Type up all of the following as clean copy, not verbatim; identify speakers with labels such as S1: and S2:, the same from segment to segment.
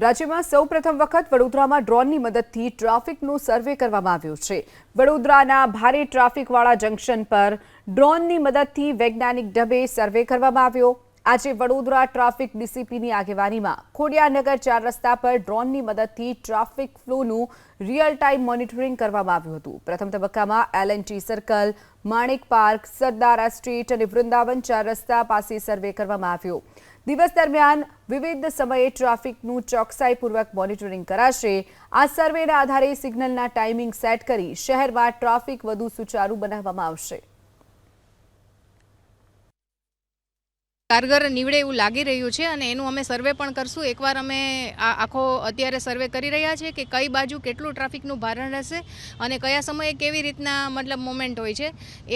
S1: રાજ્યમાં સૌપ્રથમ વખત વડોદરામાં ડ્રોનની મદદથી ટ્રાફિકનો સર્વે કરવામાં આવ્યો છે। વડોદરાના ભારે ટ્રાફિકવાળા જંકશન પર ડ્રોનની મદદથી વૈજ્ઞાનિક ઢબે સર્વે કરવામાં આવ્યો। આજે વડોદરા ટ્રાફિક ડીસીપીની આગેવાનીમાં ખોડિયારનગર 4 રસ્તા પર ડ્રોનની મદદથી ટ્રાફિક ફ્લોનું રિયલ ટાઈમ મોનિટરિંગ કરવામાં આવ્યું હતું। પ્રથમ તબક્કામાં એલએનટી સર્કલ, માણેક પાર્ક, સરદારા સ્ટ્રીટ અને વૃંદાવન 4 રસ્તા પાસે સર્વે કરવામાં આવ્યો। દિવસ દરમિયાન વિવિધ સમયે ટ્રાફિકનું ચોકસાઈપૂર્વક મોનિટરિંગ કરાશે। આ સર્વેના આધારે સિગ્નલના ટાઈમિંગ સેટ કરી શહેરમાં ટ્રાફિક વધુ સુચારુ બનાવવામાં આવશે।
S2: કારગર નીવડે એવું લાગી રહ્યું છે અને એનું અમે સર્વે પણ કરશું। એકવાર અમે આખો અત્યારે સર્વે કરી રહ્યા છે કે કઈ બાજુ કેટલું ટ્રાફિકનું ભારણ રહેશે અને કયા સમયે કેવી રીતના મતલબ મોમેન્ટ હોય છે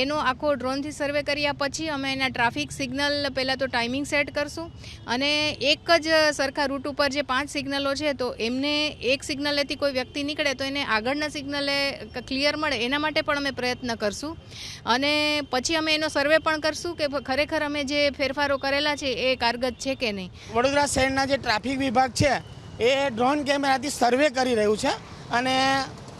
S2: એનો આખો ડ્રોનથી સર્વે કર્યા પછી અમે એના ટ્રાફિક સિગ્નલ પહેલાં તો ટાઈમિંગ સેટ કરશું અને એક જ સરખા રૂટ ઉપર જે 5 સિગ્નલો છે તો એમને એક સિગ્નલેથી કોઈ વ્યક્તિ નીકળે તો એને આગળના સિગ્નલે ક્લિયર મળે એના માટે પણ અમે પ્રયત્ન કરશું અને પછી અમે એનો સર્વે પણ કરશું કે ખરેખર અમે જે ફેરફારો કરેલા છે એ કારગત છે કે નહીં।
S3: વડોદરા શહેરના જે ટ્રાફિક વિભાગ છે એ ડ્રોન કેમેરાથી સર્વે કરી રહ્યું છે અને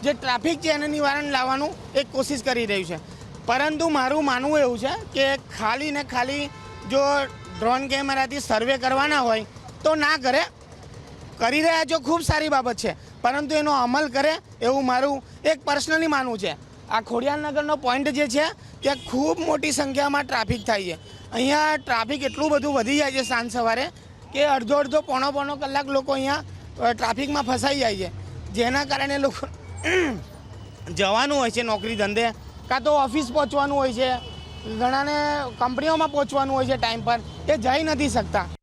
S3: જે ટ્રાફિક છે એને નિવારણ લાવવાનું એક કોશિશ કરી રહ્યું છે, પરંતુ મારું માનવું એવું છે કે ખાલી ને ખાલી જો ડ્રોન કેમેરાથી સર્વે કરવાના હોય તો ના કરે, કરી રહ્યા છો ખૂબ સારી બાબત છે, પરંતુ એનો અમલ કરે એવું મારું એક પર્સનલી માનવું છે। આ ખોડિયારનગરનો પોઈન્ટ જે છે ત્યાં ખૂબ મોટી સંખ્યામાં ટ્રાફિક થાય છે। અહીંયા ટ્રાફિક એટલું બધું વધી જાય છે સાંજ સવારે કે અડધો પોણો કલાક લોકો અહીંયા ટ્રાફિકમાં ફસાઈ જાય છે, જેના કારણે લોકો જવાનું હોય છે નોકરી ધંધે કાં તો ઓફિસ પહોંચવાનું હોય છે, ઘણાને કંપનીઓમાં પહોંચવાનું હોય છે ટાઈમ પર, એ જઈ નથી શકતા।